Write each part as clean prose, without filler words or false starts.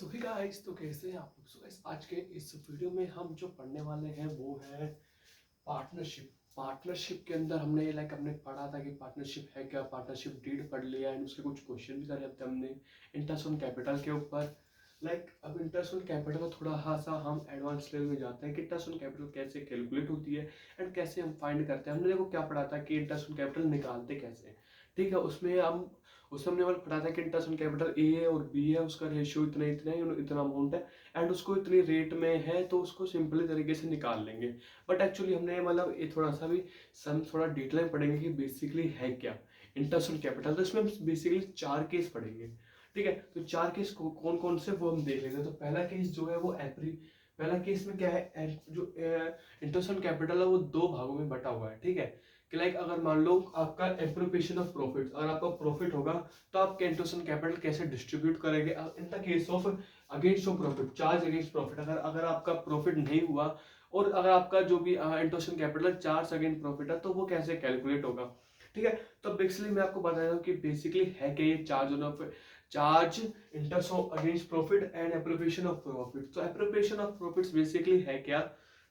सो hey guys, तो कैसे हैं आप लोग। सो गाइस, आज के इस वीडियो में हम जो पढ़ने वाले हैं वो है पार्टनरशिप। पार्टनरशिप के अंदर हमने पढ़ा था कि पार्टनरशिप है क्या, पार्टनरशिप डीड पढ़ लिया एंड उसके कुछ क्वेश्चन भी करे थे हमने इंटरेस्ट ऑन कैपिटल के ऊपर। अब इंटरेस्ट ऑन कैपिटल में थोड़ा सा हम एडवांस लेवल में जाते हैं कि इंटरेस्ट ऑन कैपिटल कैसे कैलकुलेट होती है एंड कैसे हम फाइंड करते हैं। हमने देखो क्या पढ़ा था कि इंटरेस्ट ऑन कैपिटल निकालते कैसे हैं। ठीक है, उसमें हमने पढ़ा था कि इंटरेस्ट ऑन कैपिटल ए है और बी है, उसका रेशियो इतना इतना है, इतना अमाउंट है एंड उसको इतनी रेट में है तो उसको सिंपली तरीके से निकाल लेंगे। बट एक्चुअली हमने ये थोड़ा सा भी थोड़ा डिटेल में पढ़ेंगे कि बेसिकली है क्या इंटरेस्ट ऑन कैपिटल। तो इसमें हम बेसिकली 4 केस पढ़ेंगे। ठीक है, तो 4 केस कौन कौन से वो हम देख लेंगे। तो पहला केस जो है वो पहला केस में क्या है, जो इंटरेस्ट ऑन कैपिटल है वो 2 भागों में बटा हुआ है। ठीक है, कि अगर मान लो आपका एप्रोप्रिएशन ऑफ प्रॉफिट, अगर आपका प्रॉफिट होगा तो आप इंटरेस्ट ऑन कैपिटल कैसे डिस्ट्रीब्यूट करेंगे इन the case of against of profit, charge against profit. अगर अगर आपका प्रॉफिट नहीं हुआ और अगर आपका जो भी interest on capital charge against profit है तो वो कैसे कैलकुलेट होगा। ठीक है, तो बेसिकली मैं आपको बता रहा हूँ कि बेसिकली है क्या ये charge interest against profit and appropriation of profit. तो एप्रोप्रिएशन ऑफ प्रॉफिट्स बेसिकली है क्या।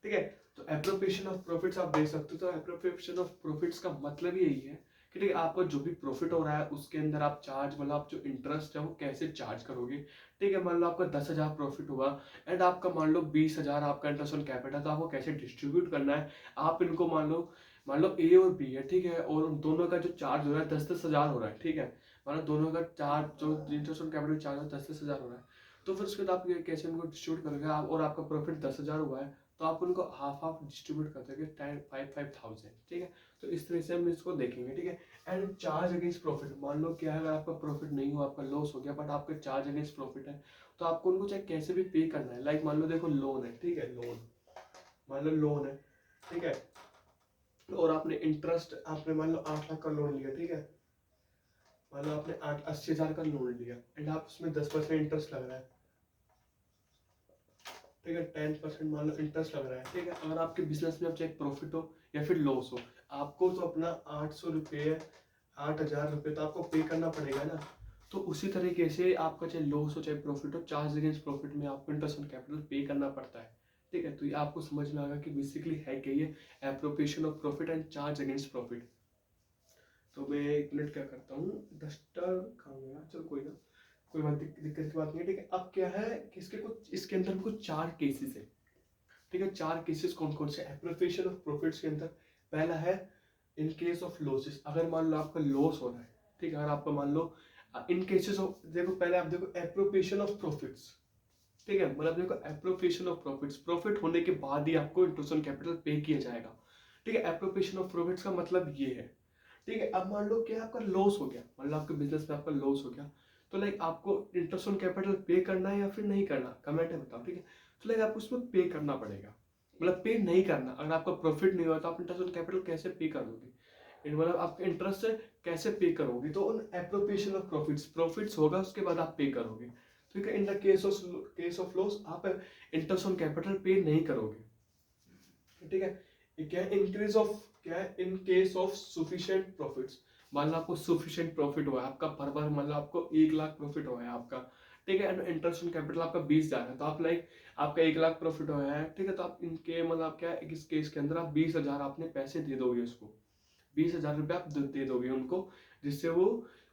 ठीक है, तो एप्रोप्रिएशन ऑफ प्रॉफिट्स आप देख सकते हो। तो एप्रोप्रिएशन ऑफ प्रॉफिट्स का मतलब यही है कि ठीक है, आपको जो भी प्रॉफिट हो रहा है उसके अंदर आप चार्ज आप जो इंटरेस्ट है वो कैसे चार्ज करोगे। ठीक है, मान लो आपका 10,000 प्रॉफिट हुआ एंड आपका मान लो 20,000 आपका इंटरेस्ट ऑन कैपिटल, तो आपको कैसे डिस्ट्रीब्यूट करना है। आप इनको मान लो ए और बी है। ठीक है, और उन दोनों का जो चार्ज हो रहा है 10,000 हो रहा है। ठीक है, मान लो दोनों का चार्ज जो इंटरेस्ट ऑन कैपिटल चार्ज है 10,000 हो रहा है। तो फिर उसके बाद आप कैसे उनको डिस्ट्रीब्यूट करोगे। आप और आपका प्रॉफिट 10,000 हुआ है तो आप उनको हाफ हाफ डिस्ट्रीब्यूट कर दोगे 5,000। ठीक है, तो इस तरह से हम इसको देखेंगे। ठीक है, एंड चार्ज अगेंस्ट प्रॉफिट, मान लो क्या है, अगर आपका प्रॉफिट नहीं हुआ, आपका लॉस हो गया बट आपका चार्ज अगेंस्ट प्रॉफिट है तो आपको उनको चाहे कैसे भी पे करना है। मान लो देखो लोन है। ठीक है, मान लो लोन है। ठीक है, और आपने इंटरेस्ट आपने मान लो 8 लाख का लोन लिया। ठीक है, मान लो आपने 80,000 का लोन लिया एंड आप उसमें 10% इंटरेस्ट लग रहा है। ठीक है, 10% मान लो इंटरेस्ट लग रहा है। ठीक है, अगर आपके बिजनेस में अब चाहे प्रॉफिट हो या फिर लॉस हो, आपको तो अपना 800 रुपये 8,000 रुपये तो आपको पे करना पड़ेगा ना। तो उसी तरीके से आपका चाहे लॉस हो चाहे प्रॉफिट हो, चार्ज अगेंस्ट प्रॉफिट में आपको इंटरेस्ट ऑन कैपिटल पे करना पड़ता है। ठीक है, तो ये आपको समझ में आएगा कि बेसिकली है क्या ये appropriation of profit and charge against profit. तो मैं 1 मिनट क्या करता हूँ, डस्टर खाऊंगा, चल कोई ना, कोई बात दिक्कत की बात नहीं है। ठीक है, अब क्या है कि इसके अंदर कुछ 4 केसेस है। ठीक है, 4 केसेस कौन कौन से एप्रोप्रिएशन ऑफ प्रॉफिट्स के अंदर। पहला है इन केस ऑफ लॉसेस, अगर मान लो आपका लॉस हो रहा है। ठीक है, अगर आपका मान लो इन केसेस ऑफ, देखो पहले आप देखो एप्रोप्रिएशन ऑफ प्रॉफिट्स। ठीक है, देखो एप्रोप्रिएशन ऑफ प्रॉफिट्स, प्रॉफिट होने के बाद ही आपको इंटरेस्ट ऑन कैपिटल पे किया जाएगा। ठीक है, एप्रोप्रिएशन ऑफ प्रॉफिट्स का मतलब ये है। ठीक है, अब मान लो कि आपका लॉस हो गया, मान लो आपके बिजनेस में आपका लॉस हो गया, तो आपको इंटरेस्ट ऑन कैपिटल पे करना है या फिर नहीं करना, कमेंट में बताओ। ठीक है, तो आपको उसमें पे करना पड़ेगा, पे नहीं करना। अगर आपका प्रॉफिट नहीं हुआ तो आप इंटरेस्ट ऑन कैपिटल कैसे पे करोगे, आपका इंटरेस्ट कैसे पे करोगे। तो उन एप्रोप्रिएशन ऑफ प्रॉफिट्स होगा उसके बाद आप पे करोगे। ठीक है, इन द केस ऑफ लॉस आप इंटरेस्ट ऑन कैपिटल पे नहीं करोगे। ठीक है, ये क्या है, इंक्रीज ऑफ क्या है, इन केस ऑफ सुफिशिएंट प्रॉफिट्स। मान लो आपको सुफिशिएंट प्रॉफिट हुआ है, आपका भर मान लो आपको 1 लाख प्रॉफिट हुआ है आपका। ठीक है, इंटरेस्ट ऑन कैपिटल आपका 20,000 है, तो आप आपका 1 लाख प्रॉफिट हुआ है। ठीक है, तो आप इनके क्या है, इस केस के अंदर आप 20,000 आपने पैसे दे दोगे उसको, 20,000 रुपये आप दे दोगे उनको, जिससे वो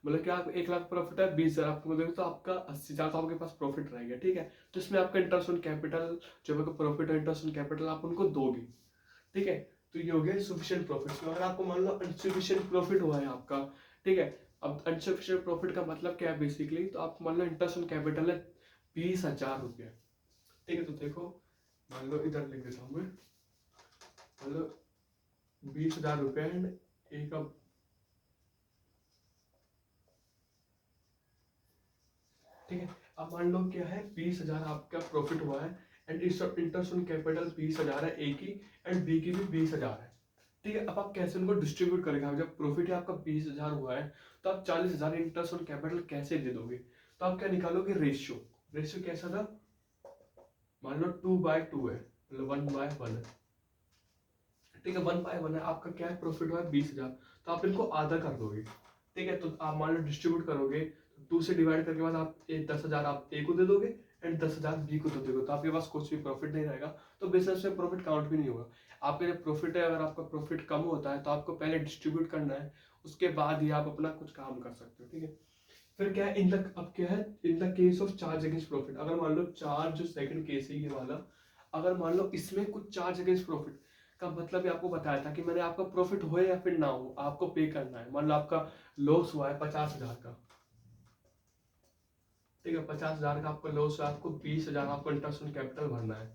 क्या आप 1 लाख प्रॉफिट है, 20,000 आपको दोगे तो आपका 80,000 तो आपके पास प्रॉफिट रहेगा। ठीक है, तो इसमें आपका इंटरेस्ट ऑन कैपिटल जो आपका प्रॉफिट है, इंटरेस्ट ऑन कैपिटल आप उनको दोगे। ठीक है, तो ये हो गया सफिशिएंट प्रॉफिट। अगर आपको मान लो अनसफिशिएंट प्रॉफिट हुआ है आपका। ठीक है, अब अनसफिशिएंट प्रॉफिट का मतलब क्या है बेसिकली, तो आप मान लो इंटरेस्ट ऑन कैपिटल है 20,000 रुपये। ठीक है, तो देखो मान लो इधर लिख देता हूँ मैं, मान लो 20,000 रुपये एंड एक अब, ठीक है, अब मान लो क्या है 20,000 आपका प्रॉफिट हुआ है एंड इंटरेस्ट ऑन कैपिटल 20,000 है ए की एंड बी की भी 20,000 है। ठीक है, अब आप कैसे उनको डिस्ट्रीब्यूट करेंगे। जब प्रॉफिट आपका 20,000 हुआ है तो आप 40,000 इंटरेस्ट ऑन कैपिटल कैसे दे दोगे। तो आप क्या निकालोगे, रेशियो। रेशियो कैसा था, मान लो 2/2 है, मतलब 1/1 है। ठीक है, 1/1 है, आपका क्या है, प्रॉफिट हुआ है 20,000, तो आप इनको आधा कर दोगे। ठीक है, तो आप मान लो डिस्ट्रीब्यूट करोगे, 2 से डिवाइड करके बाद आप 10,000 आप ए को दे दोगे एंड 10,000 बी को दे दोगे तो आपके पास कुछ भी प्रॉफिट नहीं रहेगा, तो बिजनेस में प्रॉफिट काउंट भी नहीं होगा। आपका जब प्रॉफिट है, अगर आपका प्रॉफिट कम होता है तो आपको पहले डिस्ट्रीब्यूट करना है, उसके बाद ही आप अपना कुछ काम कर सकते हो, ठीक है। फिर क्या है, अब क्या है, इन the case of charge against profit, अगर मान लो चार्ज, जो सेकंड केस है ये वाला, अगर मान लो इसमें कुछ चार्ज अगेंस्ट प्रॉफिट का मतलब भी आपको बताया था कि मैंने आपका प्रॉफिट हो या फिर ना हो आपको पे करना है। मान लो आपका लॉस हुआ है 50,000 का, ठीक है, 50,000 का आपका लॉस हुआ, आपको 20,000 आपको इंटरेस्ट ऑन कैपिटल भरना है,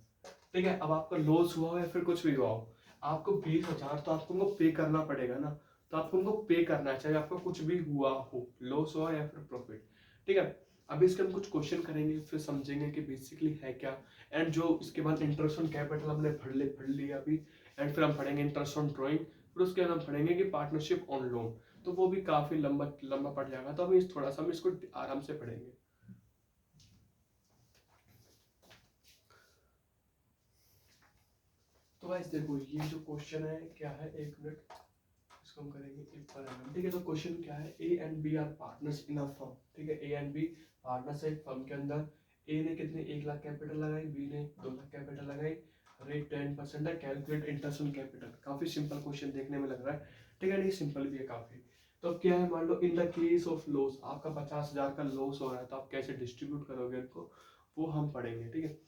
ठीक है। अब आपका लॉस हुआ हो या फिर कुछ भी हुआ हो, आपको 20,000 तो आपको उनको पे करना पड़ेगा ना, तो आपको उनको पे करना है, चाहे आपको कुछ भी हुआ हो, लॉस हुआ या फिर प्रॉफिट, ठीक है। अभी इसके हम कुछ क्वेश्चन करेंगे, फिर समझेंगे कि बेसिकली है क्या, एंड जो इसके बाद इंटरेस्ट ऑन कैपिटल हमने पढ़ लिया अभी, एंड फिर हम पढ़ेंगे इंटरेस्ट ऑन ड्रॉइंग, फिर उसके बाद हम पढ़ेंगे कि पार्टनरशिप ऑन लोन, तो वो भी काफी लंबा लंबा पड़ जाएगा, तो अभी थोड़ा सा हम इसको आराम से पढ़ेंगे। तो गाइस देखो, ये जो क्वेश्चन है क्या है, एक मिनट, इसको हम करेंगे एक पर एम, ठीक है। तो क्वेश्चन क्या है, A and B are partners in a firm, ठीक है, ए एंड बी पार्टनर्स है फर्म के अंदर। ए ने कितने 1 लाख कैपिटल लगाई, बी ने 2 लाख कैपिटल लगाई, रेट 10% है, कैलकुलेट इंटरेस्ट ऑन कैपिटल। काफी सिंपल क्वेश्चन देखने में लग रहा है, ठीक है, नहीं सिंपल भी है काफी। तो अब क्या है, मान लो in the case of loss, आपका 50,000 का लॉस हो रहा है, तो आप कैसे डिस्ट्रीब्यूट करोगे इनको, वो हम पढ़ेंगे, ठीक है।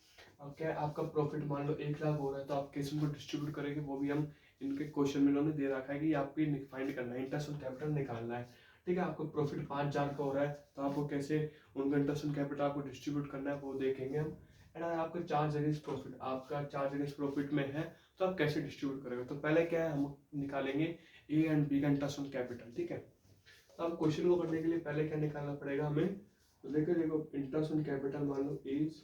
अब क्या है, आपका प्रॉफिट मान लो 1 लाख हो रहा है, तो आप कैसे उनको डिस्ट्रीब्यूट करेंगे, वो भी हम इनके क्वेश्चन में इन्होंने दे रखा है कि आपको फाइंड करना है, इंटरेस्ट ऑन कैपिटल निकालना है, ठीक है। आपको प्रॉफिट 5,000 का हो रहा है, तो आपको कैसे उनका इंटरेस्ट ऑन कैपिटल आपको डिस्ट्रीब्यूट करना है, वो देखेंगे हम। एंड अगर आपका चार्ज अगेंस्ट प्रॉफिट, आपका चार्ज अगेंस्ट प्रॉफिट में है, तो आप कैसे डिस्ट्रीब्यूट करेंगे। तो पहले क्या है, हम निकालेंगे ए एंड बी का इंटरेस्ट ऑन कैपिटल, ठीक है। तो अब क्वेश्चन को करने के लिए पहले क्या निकालना पड़ेगा हमें, तो देखो इंटरेस्ट ऑन कैपिटल मान लो is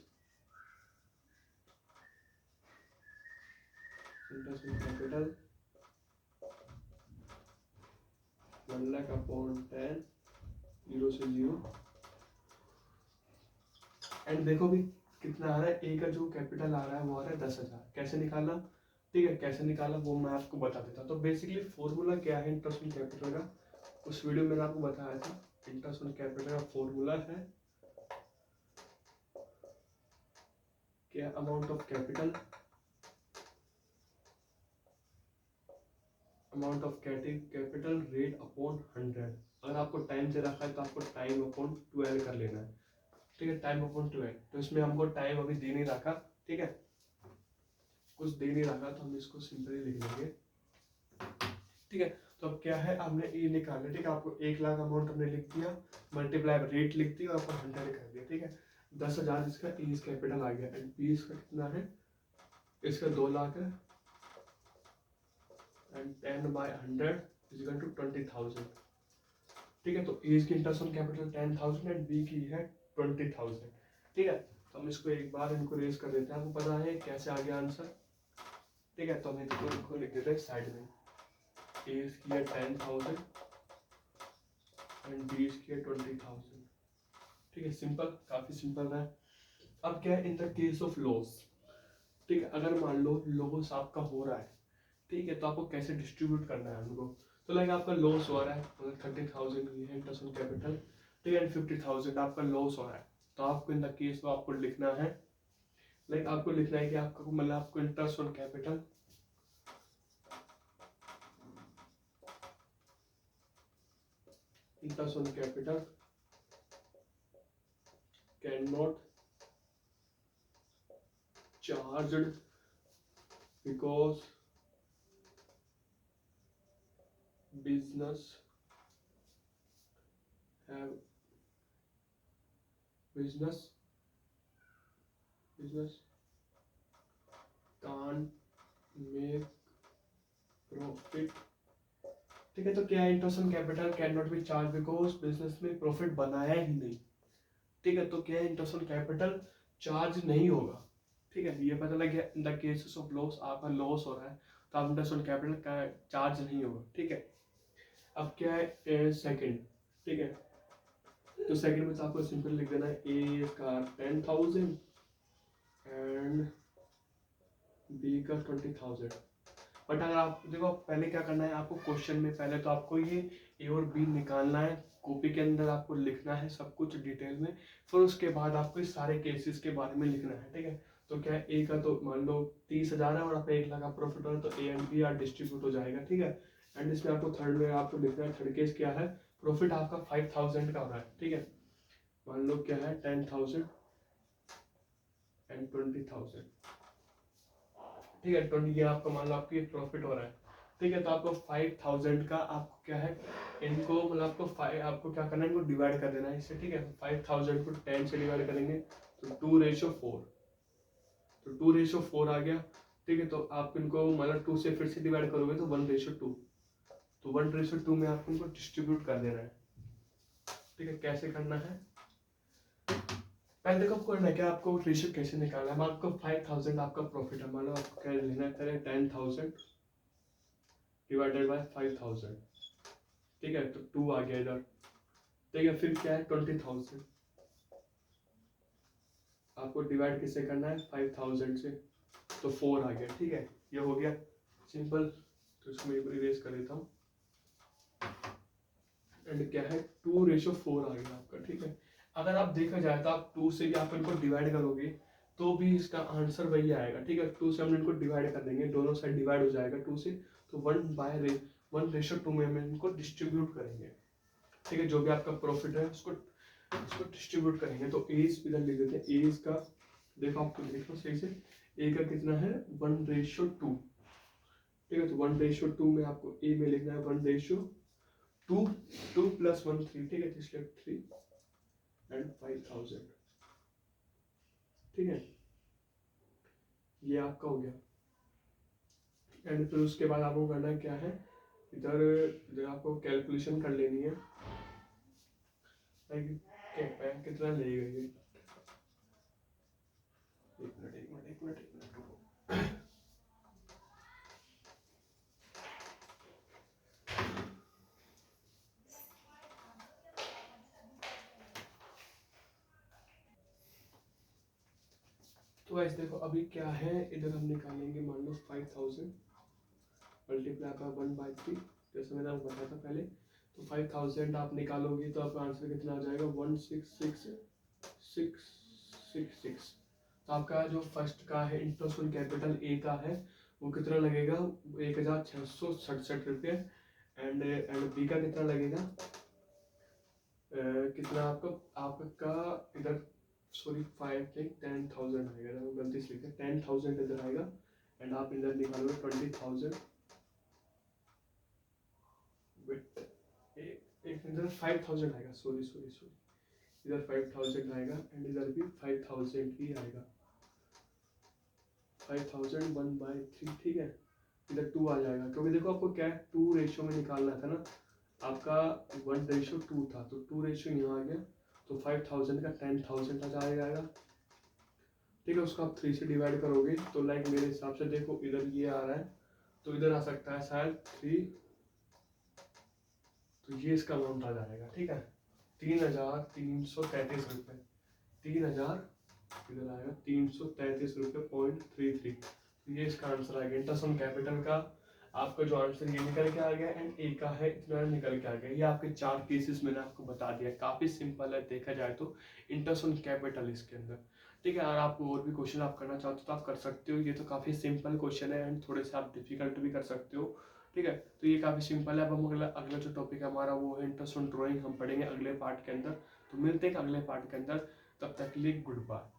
interest on capital 1 lakh upon 10, 0 से 0, एंड देखो भी कितना आ रहा है, ए का जो कैपिटल आ रहा है वो आ रहा है 10,000। कैसे निकाला, ठीक है, कैसे निकाला वो मैं आपको बता देता हूँ। तो बेसिकली फॉर्मूला क्या है इंटरेस्ट ऑन कैपिटल का, उस वीडियो में मैंने आपको बताया था। इंटरेस्ट ऑन कैपिटल का फॉर्मूला है क्या, amount of capital, amount of capital rate upon 100। अगर आपको टाइम से रखा है तो आपको टाइम अपॉन 12 कर लेना है, ठीक है, टाइम अपॉन 12। तो इसमें हमको टाइम अभी दे नहीं रखा, ठीक है, कुछ दे नहीं रखा, तो हम इसको सिंपली लिख लेंगे, ठीक है। तो अब क्या है, हमने ए निकालना, ठीक है, आपको 1 लाख अमाउंट हमने लिख दिया, मल्टीप्लाई रेट लिख दिया और अपन 100 कर दिया, ठीक है। 10,000 इसका इज कैपिटल आ गया, एंड बी इसका कितना है, इसका 2 लाख है, एंड 10/100 इज इक्वल टू 20,000, ठीक है। तो ए की interest on capital 10,000 and B की है 20,000, ठीक है। तो हम इसको एक बार इनको रेज कर देते हैं, आपको पता है कैसे आ गया आंसर, ठीक है। तो हम इनको लिख देते हैं साइड में, ए की है 10,000 एंड बी की है 20,000, ठीक है, सिंपल, काफी सिंपल है। अब क्या है, इन द केस ऑफ लॉस, ठीक है, अगर मान लो लॉस आपका हो रहा है, ठीक है, तो आपको कैसे डिस्ट्रीब्यूट करना है उनको। तो लाइक आपका लॉस हो रहा है, मतलब 30,000 ये है इंटरेस्ट ऑन कैपिटल, ठीक है, 50,000 आपका लॉस हो रहा है, तो आपको इन द केस में आपको लिखना है, लाइक आपको लिखना है कि आपको मतलब आपको interest on capital, interest on capital can not charged because business have business can't make profit, ठीक है। तो क्या है, interest on capital can not be charge because business में प्रॉफिट बनाया ही नहीं, ठीक है। तो क्या है, इंटरेस्ट ऑन कैपिटल चार्ज नहीं होगा, ठीक है, ये पता लग गया। In the cases of loss, आपका लॉस हो रहा है तो आप इंटरेस्ट ऑन कैपिटल का चार्ज नहीं होगा, ठीक है। अब क्या है सेकंड, ठीक है, तो सेकंड में तो आपको सिंपल लिख देना है ए का 10,000 एंड बी का 20,000, बट अगर आप देखो, पहले क्या करना है आपको, क्वेश्चन में पहले तो आपको ये ए और बी निकालना है, कॉपी के अंदर आपको लिखना है सब कुछ डिटेल में, फिर उसके बाद आपको इस सारे केसेस के बारे में लिखना है, ठीक है। तो क्या है, ए का तो मान लो 30,000 है और आपका 1 लाख का प्रॉफिट हो रहा है, तो A and B are distribute हो जाएगा, ठीक है। एंड इसमें आपको थर्ड में आपको लिखना है, थर्ड केस क्या है, प्रॉफिट आपका 5,000 का हो रहा है, ठीक है। मान लो क्या है 10,000 एंड 20,000, ठीक है। 20 ये आपका मान लो आपकी प्रॉफिट हो रहा है, ठीक है। तो आपको 5,000 का आपको क्या है, इनको मतलब आपको क्या करना है, इनको डिवाइड कर देना है इससे, ठीक है। 5,000 को 10 से डिवाइड करेंगे तो 2:4, तो 2:4 आ गया, ठीक है। तो आप इनको मतलब 2 से फिर से डिवाइड करोगे तो 1:2, तो 1:2 में आपको इनको डिस्ट्रीब्यूट कर देना है, ठीक है। कैसे करना है, पहले देखो आपको करना है क्या, आपको रेशियो कैसे निकालना है। आपको 5,000 आपका प्रॉफिट है, मान लो आपको क्या लेना है, 10,000 डिवाइडेड बाय 5,000, ठीक है। तो 2 आ गया इधर, ठीक है। फिर क्या है 20,000, आपको डिवाइड किससे करना है, 5,000 से, तो 4 आ गया, ठीक है। ये हो गया सिंपल। तो इसको मैं इरेज कर देता हूँ, एंड क्या है 2:4 आ गया आपका, ठीक है। अगर आप देखा जाए तो आप 2 से भी आप इनको डिवाइड करोगे तो भी इसका आंसर वही आएगा, ठीक है। 2 से हम इनको डिवाइड कर देंगे, दोनों साइड डिवाइड हो जाएगा 2 से, तो 1:2 में हम इनको डिस्ट्रीब्यूट करेंगे, ठीक है। जो भी आपका प्रॉफिट है उसको डिस्ट्रीब्यूट करेंगे। तो एज इधर लिख देते हैं, एज का देखो, आपको देखो सही से, ए का कितना है 1:2, ठीक है। तो 1:2 में आपको ए में लिखना है 1:2, 2 + 1 3, ठीक है। इसलिए 3 एंड 5,000, ठीक है। ये आपका हो गया। एंड फिर उसके बाद आपको करना क्या है, इधर इधर आपको कैलकुलेशन कर लेनी है, कितना लेगा ये, एक मिनट रुको। तो ऐसे देखो अभी क्या है, इधर हम निकालेंगे, मान लो 5,000 मल्टीप्लाई का 1/3, जैसे मैंने आपको बताया था पहले। तो 5,000 आप निकालोगे तो आपका आंसर कितना आ जाएगा, 166,666। तो आपका जो फर्स्ट का है इंटरेस्ट ऑन कैपिटल ए का है, वो कितना लगेगा, 1,667 रुपये। एंड बी का कितना लगेगा, कितना आपका इधर, सॉरी 10,000 आएगा, गलती से लिखा 10,000 इधर आएगा। एंड आप इधर निकालोगे 20,000, इधर 5,000 आएगा, सॉरी इधर 5,000 आएगा, एंड इधर भी 5,000 ही आएगा, 5,000 1/3, ठीक है। इधर 2 आ जाएगा, क्योंकि देखो आपको क्या है 2 रेशियो में निकालना था ना, आपका 1:2 था, तो 2 रेशियो यहाँ आ गया, तो 5,000 का 10,000 आ जाएगा, ठीक है। उसको आप 3 से डिवाइड करोगे तो लाइक मेरे हिसाब से देखो इधर ये आ रहा है, तो इधर आ सकता है शायद 3, तो ये इसका अमाउंट आ जाएगा, ठीक है। 3,333 रुपये, 3,000 इधर आएगा 333 रुपये .33, तो ये इसका आंसर आएगा। इंटरेस्ट ऑन कैपिटल का आपका जो आंसर ये निकल के आ गया, एंड ए का है इतना निकल के आ गया। ये आपके 4 केसेस मैंने आपको बता दिया, काफी सिंपल है देखा जाए तो इंटरेस्ट ऑन कैपिटल इसके अंदर, ठीक है। अगर आपको और भी क्वेश्चन आप करना चाहते हो तो आप कर सकते हो, ये तो काफी सिंपल क्वेश्चन है, एंड थोड़े से आप डिफिकल्ट भी कर सकते हो, ठीक है। तो ये काफी सिंपल है। अब हम अगला जो टॉपिक है हमारा वो है इंटरेस्ट ऑन ड्राइंग, हम पढ़ेंगे अगले पार्ट के अंदर। तो मिलते हैं अगले पार्ट के अंदर, तब तक के लिए गुड बाय।